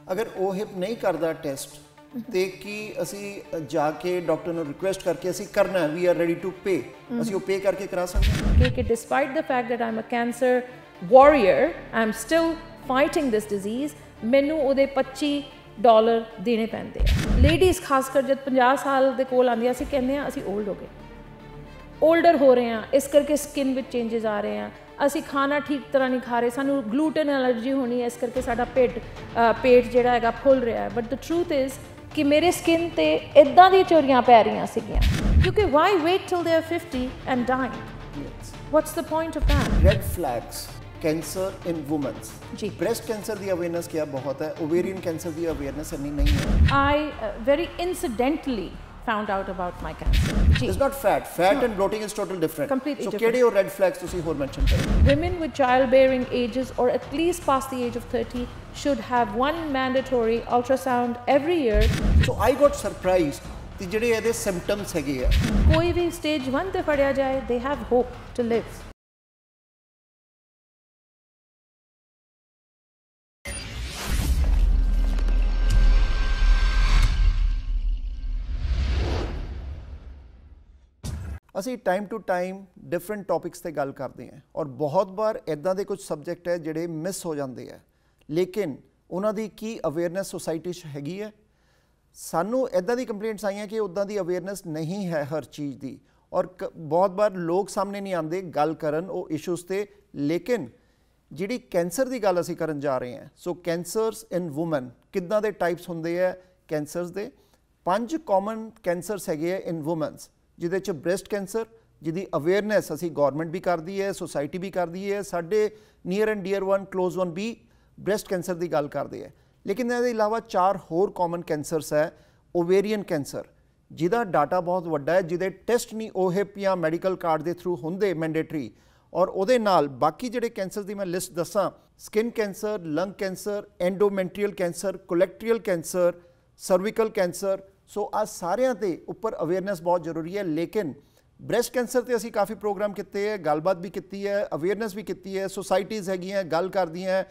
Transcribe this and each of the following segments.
अगर वो हिप नहीं करता टेस्ट तो कि असी जाके डॉक्टर ਨੂੰ रिक्वेस्ट करके असी करना वी आर रेडी टू पे असी वो पे करके करा सकते हैं कि despite the fact that I am a cancer warrior I am still fighting this disease मैनू ਉਹਦੇ $25 देने पैंदे आ लेडीज़ खासकर जब 50 साल ਦੇ ਕੋਲ ਆਉਂਦੀਆਂ ਅਸੀਂ ਕਹਿੰਦੇ ਆ ਅਸੀਂ ओल्ड हो गए ओल्डर हो रहे हैं इस करके स्किन में चेंजेस आ रहे हैं असी खाना ठीक तरह नहीं खा रहे सानू ग्लूटन एलर्जी होनी है इस करके साडा पेट जिहड़ा हैगा फुल रहा है बट द ट्रूथ इज़ कि मेरे स्किन ते इदां दी चोरियां पै रही सीगियां क्योंकि why wait till they are 50 and dying what's the point of that red flags cancer in womens जी ब्रेस्ट कैंसर की अवेयरनेस क्या बहुत है ओवेरियन कैंसर की अवेयरनेस इतनी नहीं है I very incidentally found out about my cancer. It's not fat. Fat no. and bloating is totally different. Completely so, different. So, what red flags तुसी होर mention करें? Women with childbearing ages or at least past the age of 30 should have one mandatory ultrasound every year. So, I got surprised कि जिहड़े इहदे symptoms हैगे आ कोई भी stage 1 ते फड़िया जाए they have hope to live. ਅਸੀਂ time to time different topics ते गल करते हैं और बहुत बार इदां दे कुछ सबजैक्ट है जिहड़े मिस हो जाते हैं लेकिन उन्हां दी की अवेयरनेस सोसाइटी च हैगी है सानू इदां दी कंप्लेंट्स आईयां कि उदां दी अवेयरनेस नहीं है हर चीज़ दी और बहुत बार लोग सामने नहीं आते गल करन वो इशूज़ ते लेकिन जिहड़ी कैंसर की गल असीं करन जा रहे हैं सो कैंसरस इन वूमन किद्दां दे टाइप्स हुंदे है कैंसरस दे 5 कॉमन कैंसरस हैगे इन वूमनस जिहदे च ब्रेस्ट कैंसर जिहदी अवेयरनेस असी गौरमेंट भी करती है सोसाइटी भी करती है साडे near and dear one close one भी ब्रेस्ट कैंसर की गल करते हैं लेकिन इसके अलावा 4 होर कॉमन कैंसरस है ओवेरियन कैंसर जिहदा डाटा बहुत वड्डा है जिहदे टेस्ट नहीं ओहिप या मैडिकल कार्ड के थ्रू होंदे मैंडेटरी और उहदे नाल बाकी जिहड़े कैंसर की मैं लिस्ट दसां skin cancer lung cancer endometrial cancer colorectal cancer cervical cancer सो आ सारियां ते उपर अवेयरनेस बहुत जरूरी है लेकिन ब्रेस्ट कैंसर ते असी काफ़ी प्रोग्राम किए है गलबात भी की है अवेयरनेस भी की है सोसाइटीज़ हैगियां गल करदियां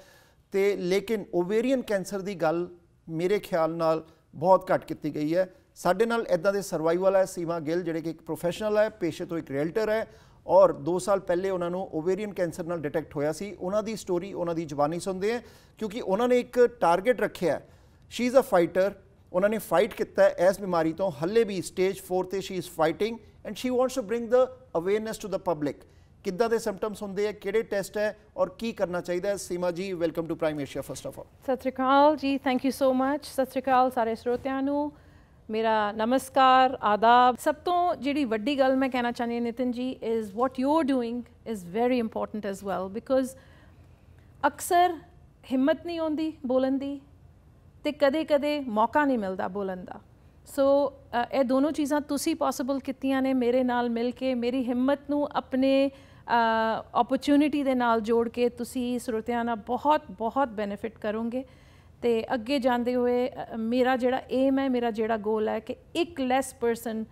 ते लेकिन ओवेरियन कैंसर की गल मेरे ख्याल नाल बहुत घट की गई है साडे नाल इदां दे सर्वाइवल है सीमा गिल जिहड़े कि एक प्रोफैशनल है पेशे तो एक रियल्टर है और 2 साल पहले उन्होंने ओवेरियन कैंसर नाल डिटेक्ट होया सी उन्हां दी स्टोरी उन्हां दी जबानी सुनते हैं क्योंकि उन्होंने एक टारगेट रखे है शी इज़ अ फाइटर उन्होंने फाइट किया इस बीमारी तो हले भी स्टेज 4 ते she is fighting and she wants to bring the awareness to the public किद्दां दे सिम्पटम्स होंदे है किहड़े टेस्ट है और की करना चाहिए Seema ji welcome to prime Asia first of all Sat Shri Akal ji thank you so much Sat Shri अकाल सारे श्रोतियां नूं मेरा नमस्कार आदाब सब तो जिहड़ी वड्डी गल मैं कहना चाहनी Nitin ji is what you are doing is very important as well because अक्सर हिम्मत नहीं आउंदी बोलन दी ते कदे कदे मौका नहीं मिलता बोलन का सो ये दोनों चीज़ां तुसी पॉसिबल कीतियां ने मेरे नाल मिल के मेरी हिम्मत नूं अपने अपॉर्चुनिटी दे नाल जोड़ के तुसी श्रोतियां नाल बहुत बहुत बेनिफिट करोगे तो अगे जाते हुए मेरा जिहड़ा एम है मेरा जिहड़ा गोल है कि एक less person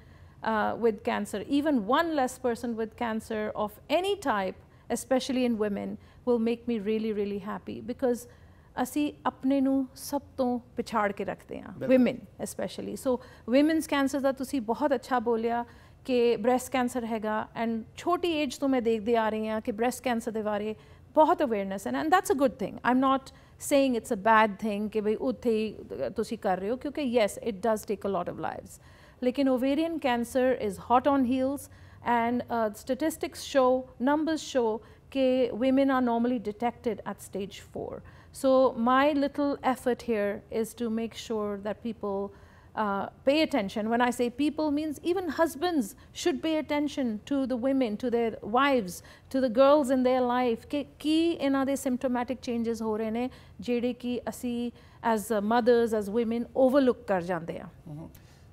with cancer even one less person with cancer of any type specially in women will make me really really happy because असी अपने नू सब तो पिछाड़ के रखते हैं women specially so women's cancer का तुसी बहुत अच्छा बोलिया कि ब्रैस्ट कैंसर हैगा एंड छोटी एज तो मैं देखते आ रही हाँ कि ब्रैस्ट कैंसर के बारे बहुत अवेयरनेस है and that's a good thing I am not saying it's a bad thing कि भाई उत्थे ही तुसी कर रहे हो क्योंकि yes it does take a lot of lives लेकिन ovarian cancer is hot on heels and statistics show numbers show कि women are normally detected at stage 4. So my little effort here is to make sure that people pay attention. When I say people means even husbands should pay attention to the women, to their wives, to the girls in their life कि इन्हां दे symptomatic changes हो रहे ने जेड़े कि असी as mothers as women overlook कर जाते हैं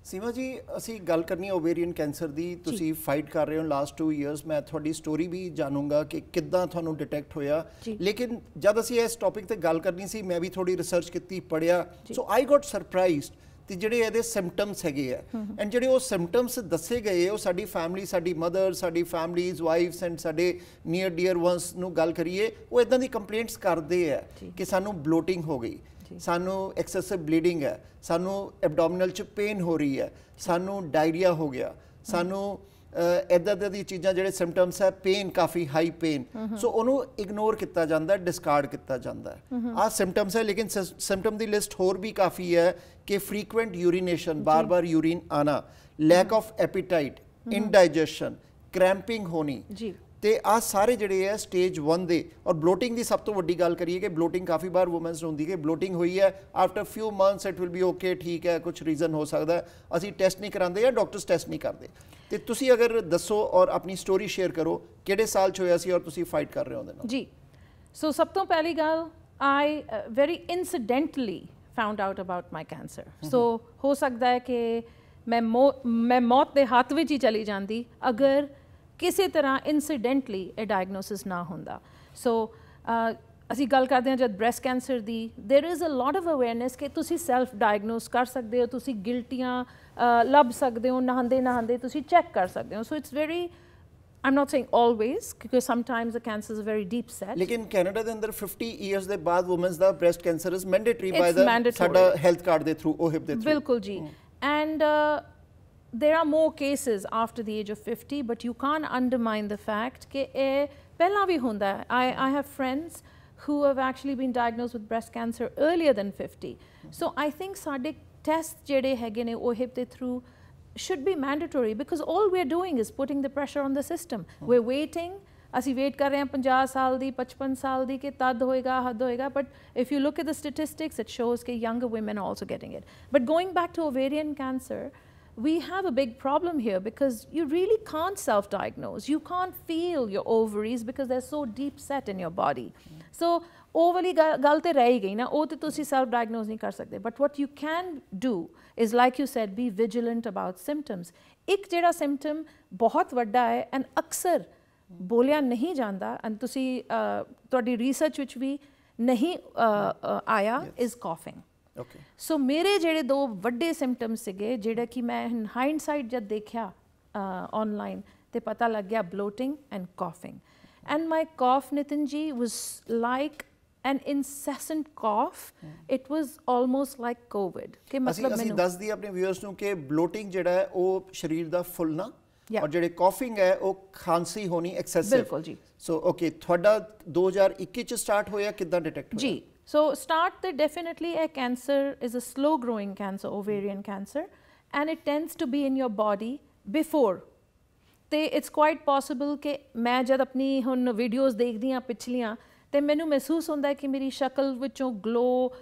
सीमा जी असी गल करनी ओवेरियन कैंसर की तुसी फाइट कर रहे हो लास्ट 2 ईयर्स मैं थोड़ी स्टोरी भी जानूंगा कि किद्दां थानू डिटेक्ट होया लेकिन जब असी इस टॉपिक ते गल करनी सी मैं भी थोड़ी रिसर्च की पढ़िया सो आई गॉट सरप्राइज्ड कि जिहड़े इहदे सिम्पटम्स हैगे आ एंड जिहड़े वो सिम्पटम्स दसे गए वो साडी फैमिली साडी मदर साडी फैमिलीज वाइफ्स एंड साडे नीयर डियर वंस नू गल करिए वो इदां दी कंप्लेंट्स करदे आ कि सानू ब्लोटिंग हो गई ਸਾਨੂੰ ਐਕਸੈਸਿਵ ਬਲੀਡਿੰਗ ਹੈ, ਸਾਨੂੰ ਐਬਡੋਮੀਨਲ 'ਚ ਪੇਨ ਹੋ ਰਹੀ ਹੈ, ਸਾਨੂੰ ਡਾਇਰੀਆ ਹੋ ਗਿਆ, ਸਾਨੂੰ ਇੱਦਾਂ ਦੀਆਂ ਚੀਜ਼ਾਂ ਜਿਹੜੇ ਸਿੰਪਟਮਸ ਹੈ, ਪੇਨ ਕਾਫੀ ਹਾਈ ਪੇਨ, ਸੋ ਉਹਨੂੰ ਇਗਨੋਰ ਕੀਤਾ ਜਾਂਦਾ, ਡਿਸਕਾਰਡ ਕੀਤਾ ਜਾਂਦਾ ਹੈ। ਆਹ ਸਿੰਪਟਮਸ ਹੈ, ਲੇਕਿਨ ਸਿੰਪਟਮ ਦੀ ਲਿਸਟ ਹੋਰ ਵੀ ਕਾਫੀ ਹੈ ਕਿ ਫਰੀਕੁਐਂਟ ਯੂਰੀਨੇਸ਼ਨ, ਬਾਰ-ਬਾਰ ਯੂਰੀਨ ਆਣਾ, ਲੈਕ ਆਫ ਐਪੀਟਾਈਟ, ਇੰਡਾਈਜੈਸ਼ਨ, ਕ੍ਰੈਂਪਿੰਗ ਹੋਣੀ, ਤੇ ਆ ਸਾਰੇ ਜਿਹੜੇ ਹੈ ਸਟੇਜ 1 ਦੇ। ਔਰ ਬਲੋਟਿੰਗ ਦੀ ਸਭ ਤੋਂ ਵੱਡੀ ਗੱਲ ਕਰੀਏ ਕਿ ਬਲੋਟਿੰਗ ਕਾਫੀ ਵਾਰ ਵੂਮਨਸ ਨੂੰ ਹੁੰਦੀ ਕਿ ਬਲੋਟਿੰਗ ਹੋਈ ਹੈ, after ਫਿਊ months it will be okay, ਠੀਕ ਹੈ, ਕੁਝ ਰੀਜ਼ਨ ਹੋ ਸਕਦਾ, ਅਸੀਂ ਟੈਸਟ ਨਹੀਂ ਕਰਾਉਂਦੇ ਜਾਂ ਡਾਕਟਰਸ ਟੈਸਟ ਨਹੀਂ ਕਰਦੇ। ਤੇ ਤੁਸੀਂ ਅਗਰ ਦੱਸੋ ਔਰ ਆਪਣੀ ਸਟੋਰੀ ਸ਼ੇਅਰ ਕਰੋ, ਕਿਹੜੇ ਸਾਲ 'ਚ ਹੋਇਆ ਸੀ ਔਰ ਤੁਸੀਂ ਫਾਈਟ ਕਰ ਰਹੇ ਹੋ ਉਹਦੇ ਨਾਲ? ਜੀ, ਸੋ ਸਭ ਤੋਂ ਪਹਿਲੀ ਗੱਲ, I very incidentally found out about my cancer. So ਹੋ ਸਕਦਾ ਹੈ ਕਿ ਮੈਂ ਮੌਤ ਦੇ ਹੱਥ ਵਿੱਚ ਹੀ ਚਲੀ ਜਾਂਦੀ ਅਗਰ ਕਿਸੇ ਤਰ੍ਹਾਂ ਇਨਸੀਡੈਂਟਲੀ ਇਹ ਡਾਇਗਨੋਸਿਸ ਨਾ ਹੁੰਦਾ। ਸੋ ਅਸੀਂ ਗੱਲ ਕਰਦੇ ਹਾਂ ਜਦ ਬ੍ਰੈਸਟ ਕੈਂਸਰ ਦੀ, there is a lot of awareness ਕਿ ਤੁਸੀਂ ਸੈਲਫ ਡਾਇਗਨੋਸ ਕਰ ਸਕਦੇ ਹੋ, ਤੁਸੀਂ ਗਿਲਟੀਆਂ ਲੱਭ ਸਕਦੇ ਹੋ, ਨਹਾਉਂਦੇ ਤੁਸੀਂ ਚੈੱਕ ਕਰ ਸਕਦੇ ਹੋ। So it's very, I'm not saying always, because sometimes the cancer is very deep set. लेकिन कनाडा ਦੇ ਅੰਦਰ 50 ਇਅਰਸ ਦੇ ਬਾਅਦ ਵੂਮਨਸ ਦਾ breast cancer is mandatory by ਦਾ ਸਾਡਾ ਹੈਲਥ ਕਾਰਡ ਦੇ ਥਰੂ, OHIP ਦੇ ਥਰੂ। ਬਿਲਕੁਲ ਜੀ। And there are more cases after the age of 50, but you can't undermine the fact ਕਿ ਇਹ ਪਹਿਲਾਂ ਵੀ ਹੁੰਦਾ ਹੈ। I have friends who have actually been diagnosed with breast cancer earlier than 50. So I think ਸਾਡੇ test ਜਿਹੜੇ ਹੈਗੇ ਨੇ OHIP ਦੇ through should be mandatory, because all we're doing is putting the pressure on the system. We're waiting, ਅਸੀਂ wait ਕਰ ਰਹੇ ਹਾਂ 50 ਸਾਲ ਦੀ, 55 ਸਾਲ ਦੀ ਕਿ ਤਦ ਹੋਏਗਾ, ਹੱਦ ਹੋਏਗਾ, but if you look at the statistics it shows ਕਿ younger women are also getting it. But going back to ovarian cancer, we have a big problem here because you really can't self-diagnose. You can't feel your ovaries because they're so deep set in your body. So ਉਹ ਵਾਲੀ ਗੱਲ ਤੇ ਰਹਿ ਗਈ ਨਾ, ਉਹ ਤੇ ਤੁਸੀਂ ਸੈਲਫ ਡਾਇਗਨੋਸ ਨਹੀਂ ਕਰ ਸਕਦੇ। But what you can do is like you said, B vigilant about symptoms. ਇੱਕ ਜਿਹੜਾ ਸਿੰਪਟਮ ਬਹੁਤ ਵੱਡਾ ਹੈ ਐਂਡ ਅਕਸਰ ਬੋਲਿਆ ਨਹੀਂ ਜਾਂਦਾ, ਐਂਡ ਤੁਸੀਂ ਤੁਹਾਡੀ ਰਿਸਰਚ ਵਿੱਚ ਵੀ ਨਹੀਂ ਆਇਆ, ਇਜ਼ ਕਾਫਿੰਗ। ਸੋ ਮੇਰੇ ਜਿਹੜੇ ਦੋ ਵੱਡੇ ਸਿੰਪਟਮਸ ਸੀਗੇ, ਜਿਹੜਾ ਕਿ ਮੈਂ ਹਾਈਂਡਸਾਈਟ ਜਦ ਦੇਖਿਆ ਆਨਲਾਈਨ ਤੇ ਪਤਾ ਲੱਗ ਗਿਆ, bloating and coughing. And my cough, Nitin ji, was like an incessant cough. It was almost like COVID. कि मतलब ਅਸੀਂ ਦੱਸ ਦਈਏ ਆਪਣੇ ਵਿਊਅਰਸ ਨੂੰ ਕਿ ਬਲੋਟਿੰਗ ਜਿਹੜਾ ਹੈ ਉਹ ਸਰੀਰ ਦਾ ਫੁੱਲਣਾ, ਔਰ ਜਿਹੜੇ ਕਾਫਿੰਗ ਹੈ ਉਹ ਖਾਂਸੀ ਹੋਣੀ ਐਕਸੈਸਿਵ। ਬਿਲਕੁਲ ਜੀ। ਸੋ ਓਕੇ, ਤੁਹਾਡਾ 2021 ਚ ਸਟਾਰਟ ਹੋਇਆ, ਕਿੱਦਾਂ ਡਿਟੈਕਟ ਹੋਇਆ? ਜੀ, ਸੋ ਸਟਾਰਟ ਤੇ ਡੈਫੀਨਿਟਲੀ ਇਹ cancer is a slow growing cancer, ovarian cancer, and it tends to be in your body before. ਤੇ ਇਟਸ ਕੁਆਇਟ ਪੋਸੀਬਲ ਕਿ ਮੈਂ ਜਦ ਆਪਣੀ ਹੁਣ ਵੀਡੀਓਜ਼ ਦੇਖਦੀ ਹਾਂ ਪਿਛਲੀਆਂ, ਤੇ ਮੈਨੂੰ ਮਹਿਸੂਸ ਹੁੰਦਾ ਹੈ ਕਿ ਮੇਰੀ ਸ਼ਕਲ ਵਿੱਚੋਂ ਗਲੋ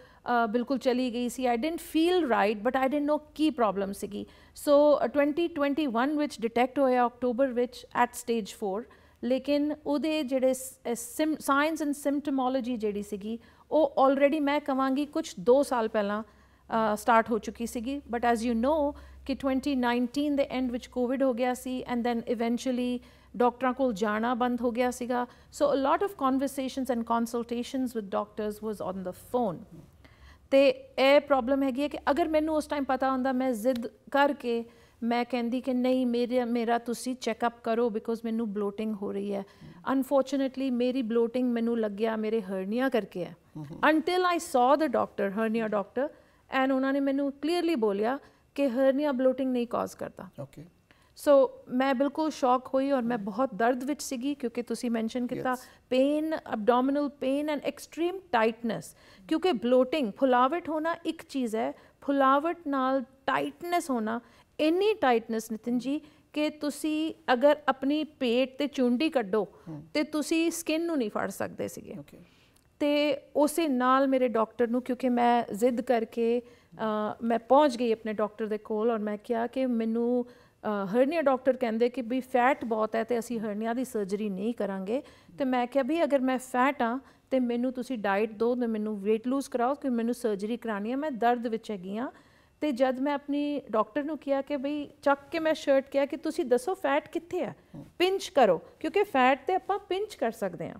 ਬਿਲਕੁਲ ਚਲੀ ਗਈ ਸੀ। I didn't feel right, but I didn't know ਕੀ ਪ੍ਰੋਬਲਮ ਸੀਗੀ। ਸੋ 2021 ਵਿੱਚ ਡਿਟੈਕਟ ਹੋਇਆ ਅਕਤੂਬਰ ਵਿੱਚ ਐਟ ਸਟੇਜ 4, ਲੇਕਿਨ ਉਹਦੇ ਜਿਹੜੇ ਸਾਇੰਸ ਐਂਡ ਸਿੰਪਟਮੋਲੋਜੀ ਜਿਹੜੀ ਸੀਗੀ ਉਹ ਆਲਰੇਡੀ ਮੈਂ ਕਹਾਂਗੀ ਕੁਛ 2 ਸਾਲ ਪਹਿਲਾਂ ਸਟਾਰਟ ਹੋ ਚੁੱਕੀ ਸੀਗੀ। ਬਟ ਐਜ਼ ਯੂ ਨੋ ਕਿ 2019 ਦੇ ਐਂਡ ਵਿੱਚ ਕੋਵਿਡ ਹੋ ਗਿਆ ਸੀ, ਐਂਡ ਦੈਨ ਇਵੈਂਚੁਅਲੀ ਡਾਕਟਰਾਂ ਕੋਲ ਜਾਣਾ ਬੰਦ ਹੋ ਗਿਆ ਸੀਗਾ। So a lot of conversations and consultations with doctors was on the phone. ਤੇ ਇਹ ਪ੍ਰੋਬਲਮ ਹੈਗੀ ਹੈ ਕਿ ਅਗਰ ਮੈਨੂੰ ਉਸ ਟਾਈਮ ਪਤਾ ਹੁੰਦਾ, ਮੈਂ ਜ਼ਿੱਦ ਕਰਕੇ ਮੈਂ ਕਹਿੰਦੀ ਕਿ ਨਹੀਂ, ਮੇਰਾ ਤੁਸੀਂ ਚੈੱਕਅਪ ਕਰੋ ਬਿਕੋਜ਼ ਮੈਨੂੰ ਬਲੋਟਿੰਗ ਹੋ ਰਹੀ ਹੈ। ਅਨਫੋਰਚੂਨੇਟਲੀ ਮੇਰੀ ਬਲੋਟਿੰਗ ਮੈਨੂੰ ਲੱਗਿਆ ਮੇਰੇ ਹਰਨੀਆ ਕਰਕੇ ਹੈ, ਅੰਟਿਲ ਆਈ ਸੌ ਦ ਡਾਕਟਰ, ਹਰਨੀਆ ਡਾਕਟਰ, ਐਂਡ ਉਹਨਾਂ ਨੇ ਮੈਨੂੰ ਕਲੀਅਰਲੀ ਬੋਲਿਆ ਕਿ ਹਰਨੀਆ ਬਲੋਟਿੰਗ ਨਹੀਂ ਕਾਜ਼ ਕਰਦਾ। ਸੋ ਮੈਂ ਬਿਲਕੁਲ ਸ਼ੌਕ ਹੋਈ ਔਰ ਮੈਂ ਬਹੁਤ ਦਰਦ ਵਿੱਚ ਸੀਗੀ, ਕਿਉਂਕਿ ਤੁਸੀਂ ਮੈਂਸ਼ਨ ਕੀਤਾ pain, ਅਬਡੋਮਿਨਲ pain and extreme tightness. ਕਿਉਂਕਿ ਬਲੋਟਿੰਗ, ਫੁਲਾਵਟ ਹੋਣਾ ਇੱਕ ਚੀਜ਼ ਹੈ, ਫੁਲਾਵਟ ਨਾਲ ਟਾਈਟਨੈਸ ਹੋਣਾ, ਇੰਨੀ ਟਾਈਟਨੈਸ ਨਿਤਿਨ ਜੀ ਕਿ ਤੁਸੀਂ ਅਗਰ ਆਪਣੀ ਪੇਟ ਤੇ ਚੁੰਡੀ ਕੱਢੋ ਤੇ ਤੁਸੀਂ ਸਕਿਨ ਨੂੰ ਨਹੀਂ ਫੜ ਸਕਦੇ ਸੀਗੇ। ਤੇ ਉਸੇ ਨਾਲ ਮੇਰੇ ਡਾਕਟਰ ਨੂੰ, ਕਿਉਂਕਿ ਮੈਂ ਜ਼ਿੱਦ ਕਰਕੇ ਮੈਂ ਪਹੁੰਚ ਗਈ ਆਪਣੇ ਡਾਕਟਰ ਦੇ ਕੋਲ ਔਰ ਮੈਂ ਕਿਹਾ ਕਿ ਮੈਨੂੰ ਹਰਨੀਆ ਡਾਕਟਰ ਕਹਿੰਦੇ ਕਿ ਵੀ ਫੈਟ ਬਹੁਤ ਹੈ ਤੇ ਅਸੀਂ ਹਰਨੀਆ ਦੀ ਸਰਜਰੀ ਨਹੀਂ ਕਰਾਂਗੇ। ਤੇ ਮੈਂ ਕਿਹਾ ਵੀ ਅਗਰ ਮੈਂ ਫੈਟ ਹਾਂ ਤੇ ਮੈਨੂੰ ਤੁਸੀਂ ਡਾਈਟ ਦਿਓ ਤੇ ਮੈਨੂੰ ਵੇਟ ਲੂਜ਼ ਕਰਾਓ, ਕਿ ਮੈਨੂੰ ਸਰਜਰੀ ਕਰਾਉਣੀ ਹੈ, ਮੈਂ ਦਰਦ ਵਿੱਚ ਹੈਗੀ ਹਾਂ। ਤੇ ਜਦ ਮੈਂ ਆਪਣੀ ਡਾਕਟਰ ਨੂੰ ਕਿਹਾ ਕਿ ਬਈ ਚੱਕ ਕੇ ਮੈਂ ਸ਼ਰਟ ਕਿਹਾ ਕਿ ਤੁਸੀਂ ਦੱਸੋ ਫੈਟ ਕਿੱਥੇ ਹੈ, ਪਿੰਚ ਕਰੋ, ਕਿਉਂਕਿ ਫੈਟ ਤੇ ਆਪਾਂ ਪਿੰਚ ਕਰ ਸਕਦੇ ਹਾਂ,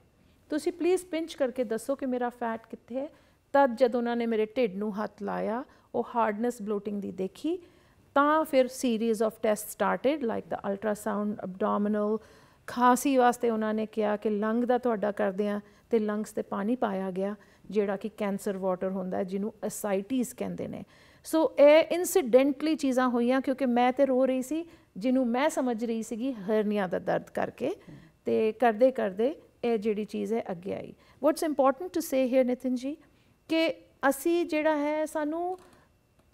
ਤੁਸੀਂ ਪਲੀਜ਼ ਪਿੰਚ ਕਰਕੇ ਦੱਸੋ ਕਿ ਮੇਰਾ ਫੈਟ ਕਿੱਥੇ ਹੈ। ਤਦ ਜਦ ਉਹਨਾਂ ਨੇ ਮੇਰੇ ਢਿੱਡ ਨੂੰ ਹੱਥ ਲਾਇਆ, ਉਹ ਹਾਰਡਨੈਸ ਬਲੋਟਿੰਗ ਦੀ ਦੇਖੀ, ਤਾਂ ਫਿਰ series of test started like the ultrasound, abdominal. ਖਾਂਸੀ ਵਾਸਤੇ ਉਹਨਾਂ ਨੇ ਕਿਹਾ ਕਿ ਲੰਗ ਦਾ ਤੁਹਾਡਾ ਕਰਦੇ ਆ, ਤੇ ਲੰਗਸ ਤੇ ਪਾਣੀ ਪਾਇਆ ਗਿਆ ਜਿਹੜਾ ਕਿ ਕੈਂਸਰ ਵਾਟਰ ਹੁੰਦਾ ਜਿਹਨੂੰ ਅਸਾਈਟਿਸ ਕਹਿੰਦੇ ਨੇ। ਸੋ ਇਹ ਇਨਸੀਡੈਂਟਲੀ ਚੀਜ਼ਾਂ ਹੋਈਆਂ ਕਿਉਂਕਿ ਮੈਂ ਤੇ ਰੋ ਰਹੀ ਸੀ ਜਿਹਨੂੰ ਮੈਂ ਸਮਝ ਰਹੀ ਸੀਗੀ ਹਰਨੀਆਂ ਦਾ ਦਰਦ ਕਰਕੇ, ਤੇ ਕਰਦੇ ਕਰਦੇ ਇਹ ਜਿਹੜੀ ਚੀਜ਼ ਹੈ ਅੱਗੇ ਆਈ। What's important to say here Nitin ji ਕਿ ਅਸੀਂ ਜਿਹੜਾ ਹੈ ਸਾਨੂੰ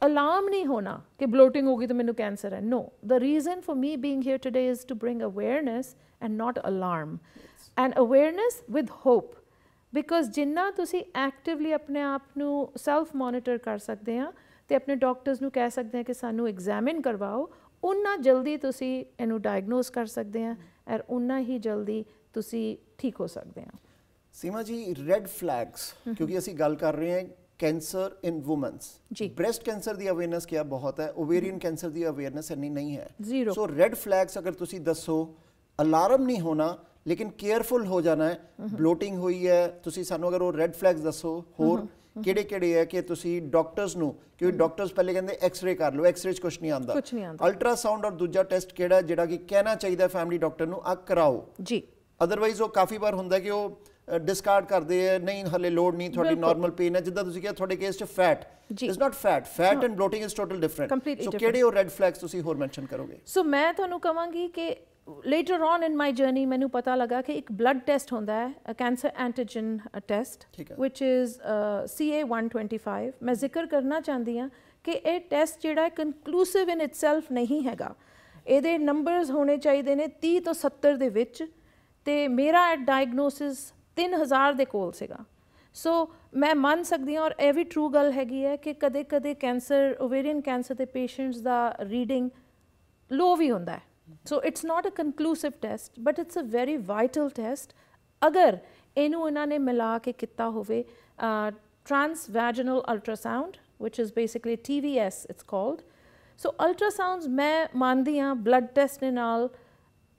ਅਲਾਰਮ ਨਹੀਂ ਹੋਣਾ ਕਿ ਬਲੋਟਿੰਗ ਹੋ ਗਈ ਤਾਂ ਮੈਨੂੰ ਕੈਂਸਰ ਹੈ। No, the reason for me being here today is to bring awareness and not alarm, and awareness with hope. Because ਜਿੰਨਾ ਤੁਸੀਂ ਐਕਟਿਵਲੀ ਆਪਣੇ ਆਪ ਨੂੰ ਸੈਲਫ ਮੋਨੀਟਰ ਕਰ ਸਕਦੇ ਆ ਤੇ ਆਪਣੇ ਡਾਕਟਰਸ ਨੂੰ ਕਹਿ ਸਕਦੇ ਆ ਕਿ ਸਾਨੂੰ ਐਗਜ਼ਾਮਿਨ ਕਰਵਾਓ, ਉਨਾ ਜਲਦੀ ਤੁਸੀਂ ਇਹਨੂੰ ਡਾਇਗਨੋਸ ਕਰ ਸਕਦੇ ਆ ਔਰ ਉਨਾ ਹੀ ਜਲਦੀ ਤੁਸੀਂ ਠੀਕ ਹੋ ਸਕਦੇ ਆ। ਸੀਮਾ ਜੀ, ਰੈੱਡ ਫਲੈਗਸ, ਕਿਉਂਕਿ ਅਸੀਂ ਗੱਲ ਕਰ ਰਹੇ ਹਾਂ cancer in womens, breast cancer की अवेयरनेस क्या बहुत है, ओवेरियन कैंसर की अवेयरनेस इन्नी नहीं है। जीरो। सो रेड फ्लैग्स अगर तुसी दसो, अलार्म नहीं होना लेकिन केयरफुल हो जाना है। ब्लोटिंग हुई है, तुसी सानू अगर वो रेड फ्लैग्स दसो होर ਕਿਹੜੇ ਕਿਹੜੇ ਹੈ ਕਿ ਤੁਸੀਂ ਡਾਕਟਰਸ ਨੂੰ, ਕਿਉਂਕਿ ਡਾਕਟਰਸ ਪਹਿਲੇ ਕਹਿੰਦੇ ਐਕਸ-ਰੇ ਕਰ ਲਓ, ਐਕਸ-ਰੇ 'ਚ ਕੁਛ ਨਹੀਂ ਆਉਂਦਾ, ਅਲਟਰਾਸਾਊਂਡ ਔਰ ਦੂਜਾ ਟੈਸਟ ਕਿਹੜਾ ਜਿਹੜਾ ਕਿ ਕਹਿਣਾ ਚਾਹੀਦਾ ਫੈਮਿਲੀ ਡਾਕਟਰ ਨੂੰ ਆ ਕਰਾਓ ਜੀ। ਅਦਰਵਾਈਜ਼ ਉਹ ਕਾਫੀ ਵਾਰ ਹੁੰਦਾ ਕਿ ਉਹ ਡਿਸਕਾਰਡ ਕਰਦੇ ਆ, ਨਹੀਂ ਹਲੇ ਲੋੜ ਨਹੀਂ, ਤੁਹਾਡੀ ਨਾਰਮਲ ਪੇਨ ਹੈ। ਜਿੱਦਾਂ ਤੁਸੀਂ ਕਿਹਾ ਤੁਹਾਡੇ ਕੇਸ 'ਚ fat is not fat, fat and bloating is total different. So ਕਿਹੜੇ ਉਹ ਰੈੱਡ ਫਲੈਗਸ ਤੁਸੀਂ ਹੋਰ ਮੈਂਸ਼ਨ ਕਰੋਗੇ? ਸੋ ਮੈਂ ਤੁਹਾਨੂੰ ਕਹਾਂਗੀ ਕਿ later on in my journey ਮੈਨੂੰ ਪਤਾ ਲੱਗਾ ਕਿ ਇੱਕ ਬਲੱਡ ਟੈਸਟ ਹੁੰਦਾ ਹੈ, cancer antigen test, which is CA-125। ਮੈਂ ਜ਼ਿਕਰ ਕਰਨਾ ਚਾਹੁੰਦੀ ਹਾਂ ਕਿ ਇਹ ਟੈਸਟ ਜਿਹੜਾ ਕਨਕਲੂਸਿਵ ਇਨ ਇਟਸੈਲਫ ਨਹੀਂ ਹੈਗਾ, ਇਹਦੇ ਨੰਬਰਸ ਹੋਣੇ ਚਾਹੀਦੇ ਨੇ 30 ਤੋਂ 70 ਦੇ ਵਿੱਚ, ਤੇ ਮੇਰਾ ਡਾਇਗਨੋਸਿਸ 3000 ਦੇ ਕੋਲ ਸੀਗਾ। ਸੋ ਮੈਂ ਮੰਨ ਸਕਦੀ ਹਾਂ ਔਰ ਇਹ ਵੀ ਟਰੂ ਗੱਲ ਹੈਗੀ ਹੈ ਕਿ ਕਦੇ ਕਦੇ ਕੈਂਸਰ, ਓਵੇਰੀਅਨ ਕੈਂਸਰ ਦੇ ਪੇਸ਼ੈਂਟਸ ਦਾ ਰੀਡਿੰਗ ਲੋ ਵੀ ਹੁੰਦਾ ਹੈ। So it's not a conclusive test, but it's a very vital test. अगर इनू इन्होंने मिला के किता होवे transvaginal ultrasound, which is basically TVS it's called. So ultrasounds मैं मानदी हाँ blood test ने नाल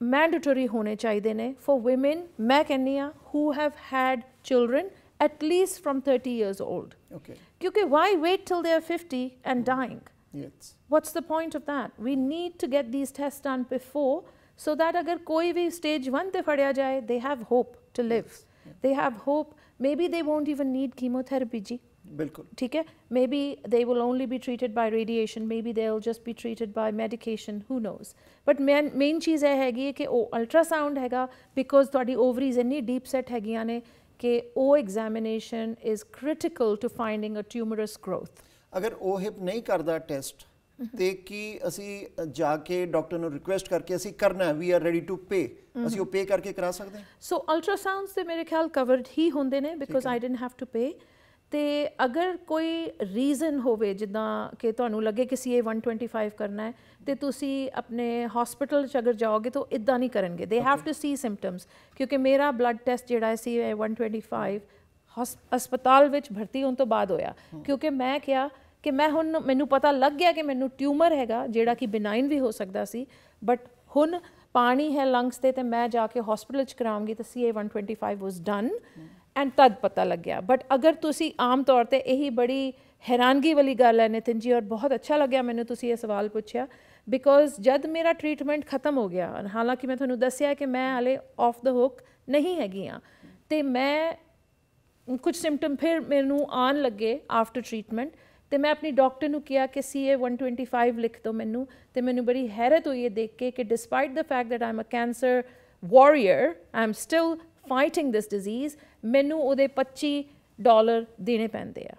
mandatory होने चाहिए ने for women मैं कहनी हाँ who have had children at least from 30 years old. Okay. क्योंकि why wait till they are 50 and dying? Yes. What's the point of that? We need to get these tests done before so that agar koi bhi stage 1 te fadya jaye, they have hope to live. Yes. Yeah. They have hope. Maybe they won't even need chemotherapy ji. Bilkul. ठीक है? Maybe they will only be treated by radiation. Maybe they'll just be treated by medication. Who knows? But main चीज़ है हैगी कि ओ ultrasound हैगा because ਤੁਹਾਡੀ ovaries ਇੰਨੀ deep set ਹੈਗੀਆਂ ਨੇ कि ओ examination is critical to finding a tumorous growth. अगर ओ हिप नहीं करता टेस्ट तो कि असी जाके डॉक्टर ਨੂੰ रिक्वेस्ट करके असी करना है, वी आर रेडी टू पे, असी वो पे करके करा सकते हैं? सो अल्ट्रासाउंड्स ते मेरे ख्याल कवर्ड ही होंदे ने because I didn't have to pay. ਤੇ ਅਗਰ ਕੋਈ ਰੀਜ਼ਨ ਹੋਵੇ ਜਿੱਦਾਂ ਕਿ ਤੁਹਾਨੂੰ ਲੱਗੇ ਕਿ CA-125 ਕਰਨਾ ਹੈ ਤੇ ਤੁਸੀਂ ਆਪਣੇ ਹਸਪੀਟਲ 'ਚ ਅਗਰ ਜਾਓਗੇ ਤਾਂ ਇੱਦਾਂ ਨਹੀਂ ਕਰਨਗੇ, they have to C symptoms. ਕਿਉਂਕਿ ਮੇਰਾ ਬਲੱਡ ਟੈਸਟ ਜਿਹੜਾ ਹੈ CA-125 ਹਸਪਤਾਲ ਵਿੱਚ ਭਰਤੀ ਹੋਣ ਤੋਂ ਬਾਅਦ ਹੋਇਆ, ਕਿਉਂਕਿ ਮੈਂ ਕਿਹਾ ਕਿ ਮੈਂ ਹੁਣ ਮੈਨੂੰ ਪਤਾ ਲੱਗ ਗਿਆ ਕਿ ਮੈਨੂੰ ਟਿਊਮਰ ਹੈਗਾ ਜਿਹੜਾ ਕਿ ਬਿਨਾਈਨ ਵੀ ਹੋ ਸਕਦਾ ਸੀ, ਬਟ ਹੁਣ ਪਾਣੀ ਹੈ ਲੰਗਸ ਤੇ ਮੈਂ ਜਾ ਕੇ ਹਸਪੀਟਲ 'ਚ ਕਰਾਉਂਗੀ ਤਾਂ CA-125 ਵਾਸ ਡਨ ਐਂਡ ਤਦ ਪਤਾ ਲੱਗਿਆ। ਬਟ ਅਗਰ ਤੁਸੀਂ ਆਮ ਤੌਰ 'ਤੇ ਇਹੀ ਬੜੀ ਹੈਰਾਨਗੀ ਵਾਲੀ ਗੱਲ ਹੈ ਨਿਤਿਨ ਜੀ, ਔਰ ਬਹੁਤ ਅੱਛਾ ਲੱਗਿਆ ਮੈਨੂੰ ਤੁਸੀਂ ਇਹ ਸਵਾਲ ਪੁੱਛਿਆ, ਬਿਕੋਜ਼ ਜਦ ਮੇਰਾ ਟਰੀਟਮੈਂਟ ਖਤਮ ਹੋ ਗਿਆ, ਹਾਲਾਂਕਿ ਮੈਂ ਤੁਹਾਨੂੰ ਦੱਸਿਆ ਕਿ ਮੈਂ ਹਾਲੇ ਆਫ ਦਾ ਹੁੱਕ ਨਹੀਂ ਹੈਗੀ ਹਾਂ, ਅਤੇ ਮੈਂ ਕੁਝ ਸਿੰਪਟਮ ਫਿਰ ਮੈਨੂੰ ਆਉਣ ਲੱਗੇ ਆਫਟਰ ਟਰੀਟਮੈਂਟ, ਤੇ ਮੈਂ ਆਪਣੀ ਡਾਕਟਰ ਨੂੰ ਕਿਹਾ ਕਿ CA-125 ਲਿਖ ਦਿਓ ਮੈਨੂੰ, ਤੇ ਮੈਨੂੰ ਬੜੀ ਹੈਰਤ ਹੋਈ ਇਹ ਦੇਖ ਕੇ ਕਿ despite the fact that I am a cancer warrior, I am still fighting this disease, ਮੈਨੂੰ ਉਹਦੇ $25 ਦੇਣੇ ਪੈਂਦੇ ਆ।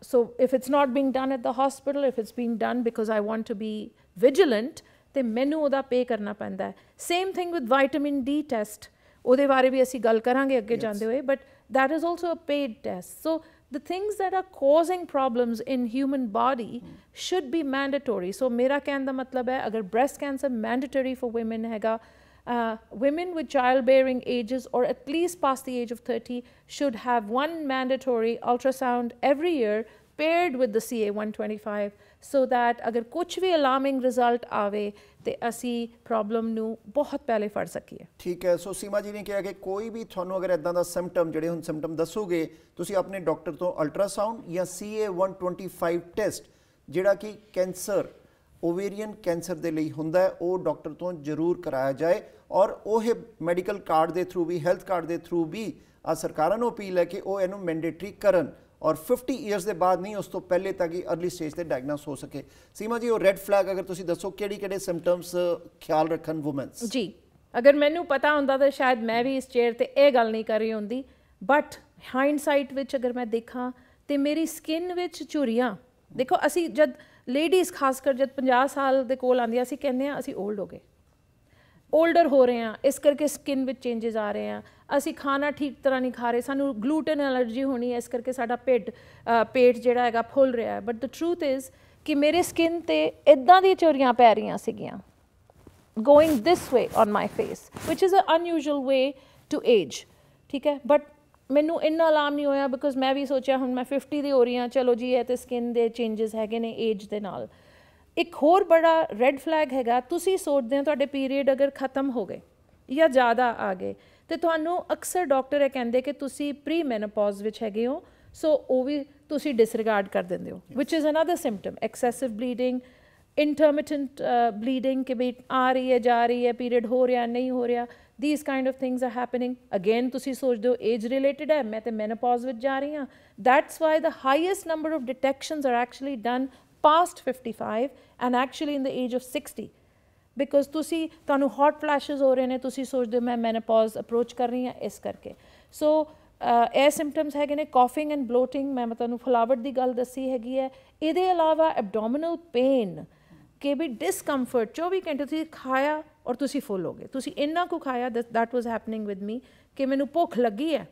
So if it's not being done at the hospital, if it's being done because I want to be vigilant, ਤੇ ਮੈਨੂੰ ਉਹਦਾ ਪੇ ਕਰਨਾ ਪੈਂਦਾ ਹੈ। Same thing with vitamin D test, ਉਹਦੇ ਬਾਰੇ ਵੀ ਅਸੀਂ ਗੱਲ ਕਰਾਂਗੇ ਅੱਗੇ ਜਾਂਦੇ ਹੋਏ, but that is also a paid test. So the things that are causing problems in human body should be mandatory. So ਮੇਰਾ ਕਹਿਣ ਦਾ ਮਤਲਬ ਹੈ ਅਗਰ breast cancer mandatory for women ਹੈਗਾ, women with childbearing ages or at least past the age of 30 should have one mandatory ultrasound every year paired with the CA-125 so that agar kuch bhi alarming result aave te asi problem nu bahut pehle fad sakiye। ठीक है। सो सीमा जी ने कहा कि कोई भी थानू अगर इदां दा सिम्पटम जिहड़े हुण सिम्पटम दसोगे तुसी अपने डॉक्टर तो अल्ट्रासाउंड या CA-125 टेस्ट जिहड़ा कि कैंसर ओवेरियन कैंसर ਦੇ ਲਈ ਹੁੰਦਾ ਹੈ ਉਹ ਡਾਕਟਰ ਤੋਂ ਜ਼ਰੂਰ ਕਰਾਇਆ ਜਾਏ, ਔਰ ਉਹ ਮੈਡੀਕਲ ਕਾਰਡ ਦੇ ਥਰੂ ਵੀ, ਹੈਲਥ ਕਾਰਡ ਦੇ ਥਰੂ ਵੀ ਆ ਸਰਕਾਰਾਂ ਨੂੰ ਅਪੀਲ ਹੈ ਕਿ ਉਹ ਇਹਨੂੰ ਮੈਂਡੇਟਰੀ ਕਰਨ ਔਰ 50 ਈਅਰਸ ਦੇ ਬਾਅਦ ਨਹੀਂ, ਉਸ ਤੋਂ ਪਹਿਲੇ ਤੱਕ ਹੀ अर्ਲੀ ਸਟੇਜ ਤੇ ਡਾਇਗਨੋਸ ਹੋ ਸਕੇ। ਸੀਮਾ ਜੀ, ਉਹ ਰੈੱਡ ਫਲੈਗ ਅਗਰ ਤੁਸੀਂ ਦੱਸੋ ਕਿਹੜੇ ਸਿੰਪਟਮਸ ਖਿਆਲ ਰੱਖਣ ਵੂਮਨਸ? ਜੀ, ਅਗਰ ਮੈਨੂੰ ਪਤਾ ਹੁੰਦਾ ਤਾਂ ਸ਼ਾਇਦ ਮੈਂ ਵੀ ਇਸ ਚੇਅਰ ਤੇ ਇਹ ਗੱਲ ਨਹੀਂ ਕਰ ਰਹੀ ਹੁੰਦੀ, ਬਟ ਹਾਈਂਡਸਾਈਟ ਵਿੱਚ ਅਗਰ ਮੈਂ ਦੇਖਾਂ ਤੇ ਮੇਰੀ ਸਕਿਨ ਵਿੱਚ ਝੁਰੀਆਂ, ਦੇਖੋ ਅਸੀਂ ਜਦ ਲੇਡੀਜ਼ ਖਾਸ ਕਰ ਜਦ 50 ਸਾਲ ਦੇ ਕੋਲ ਆਉਂਦੀਆਂ ਅਸੀਂ ਕਹਿੰਦੇ ਹਾਂ ਅਸੀਂ ਓਲਡ ਹੋ ਗਏ, ਓਲਡਰ ਹੋ ਰਹੇ ਹਾਂ, ਇਸ ਕਰਕੇ ਸਕਿਨ ਵਿੱਚ ਚੇਂਜਸ ਆ ਰਹੇ ਆ, ਅਸੀਂ ਖਾਣਾ ਠੀਕ ਤਰ੍ਹਾਂ ਨਹੀਂ ਖਾ ਰਹੇ, ਸਾਨੂੰ ਗਲੂਟਨ ਐਲਰਜੀ ਹੋਣੀ ਹੈ, ਇਸ ਕਰਕੇ ਸਾਡਾ ਪੇਟ ਜਿਹੜਾ ਹੈਗਾ ਫੁੱਲ ਰਿਹਾ ਹੈ। ਬਟ ਦ ਟਰੂਥ ਇਜ਼ ਕਿ ਮੇਰੇ ਸਕਿਨ ਤੇ ਇੱਦਾਂ ਦੀਆਂ ਝੁਰੀਆਂ ਪੈ ਰਹੀਆਂ ਸੀਗੀਆਂ, going this way on my face, which is an unusual way to age, ਠੀਕ ਹੈ। ਬਟ ਮੈਨੂੰ ਇੰਨਾ ਅਲਾਰਮ ਨਹੀਂ ਹੋਇਆ ਬਿਕੋਜ਼ ਮੈਂ ਵੀ ਸੋਚਿਆ ਹੁਣ ਮੈਂ 50 ਦੀ ਹੋ ਰਹੀ ਹਾਂ, ਚਲੋ ਜੀ ਇਹ ਤੇ ਸਕਿਨ ਦੇ ਚੇਂਜਸ ਹੈਗੇ ਨੇ ਏਜ ਦੇ ਨਾਲ। ਇੱਕ ਹੋਰ ਬੜਾ ਰੈੱਡ ਫਲੈਗ ਹੈਗਾ, ਤੁਸੀਂ ਸੋਚਦੇ ਹੋ ਤੁਹਾਡੇ ਪੀਰੀਅਡ ਅਗਰ ਖਤਮ ਹੋ ਗਏ ਜਾਂ ਜ਼ਿਆਦਾ ਆ ਗਏ ਤੇ ਤੁਹਾਨੂੰ ਅਕਸਰ ਡਾਕਟਰ ਇਹ ਕਹਿੰਦੇ ਕਿ ਤੁਸੀਂ ਪ੍ਰੀ ਮੈਨੋਪੌਜ਼ ਵਿੱਚ ਹੈਗੇ ਹੋ, ਸੋ ਉਹ ਵੀ ਤੁਸੀਂ ਡਿਸਰਿਗਾਰਡ ਕਰ ਦਿੰਦੇ ਹੋ, which is another symptom. Excessive bleeding, intermittent bleeding कि भाई आ रही है जा रही है, पीरियड हो रहा नहीं हो रहा, these kind of things are happening. Again तुसी सोचते हो age related है, मैं तो menopause विच जा रही हाँ। That's why the highest number of detections are actually done past 55 and actually in the age of 60, because तुसी तानू hot flashes हो रहे ने, तुसी सोचते हो मैं menopause approach कर रही हाँ इस करके। So ਇਹ ਸਿੰਪਟਮਸ ਹੈਗੇ ਨੇ। ਕੌਫਿੰਗ ਐਂਡ ਬਲੋਟਿੰਗ, ਮੈਂ ਤੁਹਾਨੂੰ ਫੁਲਾਵਟ ਦੀ ਗੱਲ ਦੱਸੀ ਹੈਗੀ ਹੈ। ਇਹਦੇ ਇਲਾਵਾ ਐਬਡੋਮੀਨਲ ਪੇਨ ਕਿ ਵੀ ਡਿਸਕੰਫਰਟ, 24 ਘੰਟੇ ਤੁਸੀਂ ਖਾਇਆ ਔਰ ਤੁਸੀਂ ਫੁੱਲ ਹੋ ਗਏ, ਤੁਸੀਂ ਇੰਨਾ ਕੁ ਖਾਇਆ, that was happening with me ਕਿ ਮੈਨੂੰ ਭੁੱਖ ਲੱਗੀ ਹੈ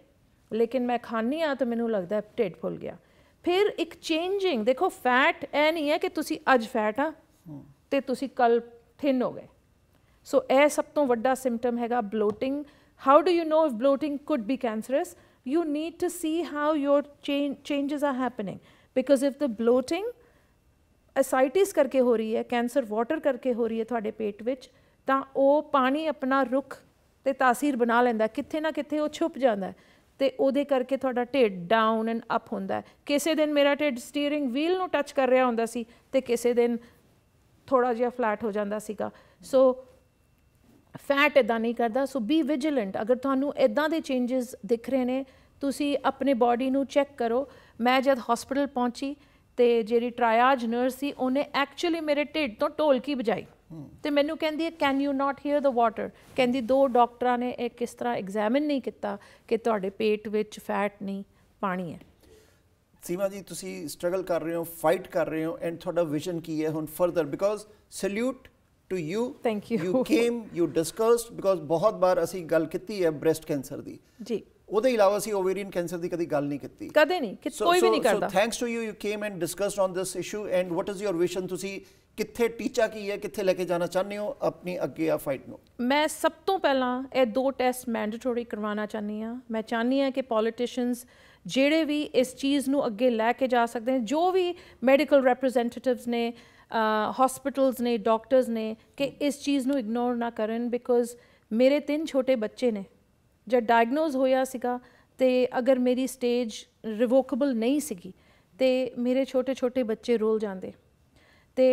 ਲੇਕਿਨ ਮੈਂ ਖਾਂਦੀ ਹਾਂ ਤਾਂ ਮੈਨੂੰ ਲੱਗਦਾ ਢਿੱਡ ਫੁੱਲ ਗਿਆ। ਫਿਰ ਇੱਕ ਚੇਂਜਿੰਗ, ਦੇਖੋ ਫੈਟ ਇਹ ਨਹੀਂ ਹੈ ਕਿ ਤੁਸੀਂ ਅੱਜ ਫੈਟ ਆ ਅਤੇ ਤੁਸੀਂ ਕੱਲ੍ਹ ਥਿਨ ਹੋ ਗਏ। ਸੋ ਇਹ ਸਭ ਤੋਂ ਵੱਡਾ ਸਿੰਪਟਮ ਹੈਗਾ bloating. How do you know if bloating could B cancers? You need to see how your changes are happening, because if the bloating ascites करके हो रही है, cancer water करके हो रही है थोड़े पेट विच, तां ओ पानी अपना रुख ते तासीर बना लेंदा, किथे ना किथे वो छुप जाता है ते ओदे करके थोड़ा ढिड डाउन एंड अप होंदा है। किसी दिन मेरा ढिड स्टीयरिंग व्हील नूं टच कर रहा होंदा सी ते किसी दिन थोड़ा जिहा फ्लैट हो जाता सीगा। सो फैट इदां नहीं करता। सो बी विजिलेंट। अगर तुहानूं इदां दे चेंजेस दिख रहे ने, तुसी अपने बॉडी नूं चैक करो। मैं जब हॉस्पिटल पहुंची तो जी ट्रायाज नर्स सी उन्हें एक्चुअली मेरे ढिड तो ढोलकी बजाई तो मैनू कहती है can you not hear the water, कहती 2 डॉक्टरां ने एक किस तरह एग्जामिन नहीं किया कि तुहाडे पेट विच फैट नहीं पानी है। सीमा जी, तुसी स्ट्रगल कर रहे हो, फाइट कर रहे हो, एंड थोड़ा विजन की है हुण further, because salute to you. Thank you. You came, you discussed, because बहुत बार असी गल की है ब्रैसट कैंसर की जी, ਉਹਦੇ ਇਲਾਵਾ ਅਸੀਂ ਓਵੇਰੀਅਨ ਕੈਂਸਰ ਦੀ ਕਦੀ ਗੱਲ ਨਹੀਂ ਕੀਤੀ, ਕਦੇ ਨਹੀਂ, ਕੋਈ ਵੀ ਨਹੀਂ ਕਰਦਾ। So thanks to you, you came and discussed on this issue, and what is your vision? ਤੁਸੀਂ ਕਿੱਥੇ ਟੀਚਾ ਕੀ ਹੈ, ਕਿੱਥੇ ਲੈ ਕੇ ਜਾਣਾ ਚਾਹੁੰਦੇ ਹੋ ਆਪਣੀ ਅੱਗੇ ਆ ਫਾਈਟ ਨੂੰ? ਮੈਂ ਸਭ ਤੋਂ ਪਹਿਲਾਂ ਇਹ 2 ਟੈਸਟ ਮੈਂਡੇਟਰੀ ਕਰਵਾਉਣਾ ਚਾਹੁੰਦੀ ਹਾਂ। ਮੈਂ ਚਾਹੁੰਦੀ ਹਾਂ ਕਿ ਪੋਲੀਟੀਸ਼ੀਅਨਸ ਜਿਹੜੇ ਵੀ ਇਸ ਚੀਜ਼ ਨੂੰ ਅੱਗੇ ਲੈ ਕੇ ਜਾ ਸਕਦੇ ਨੇ, ਜੋ ਵੀ ਮੈਡੀਕਲ ਰਿਪਰੈਜ਼ੈਂਟੇਟਿਵਸ ਨੇ, ਹਸਪੀਟਲਸ ਨੇ, ਡਾਕਟਰਸ ਨੇ, ਕਿ ਇਸ ਚੀਜ਼ ਨੂੰ ਇਗਨੋਰ ਨਾ ਕਰਨ। ਬਿਕੋਜ਼ ਮੇਰੇ 3 ਛੋਟੇ ਬੱਚੇ ਨੇ, जब डायगनोज होया सीगा ते अगर मेरी स्टेज रिवोकेबल नहीं सीगी तो मेरे छोटे छोटे बच्चे रोल जाते। तो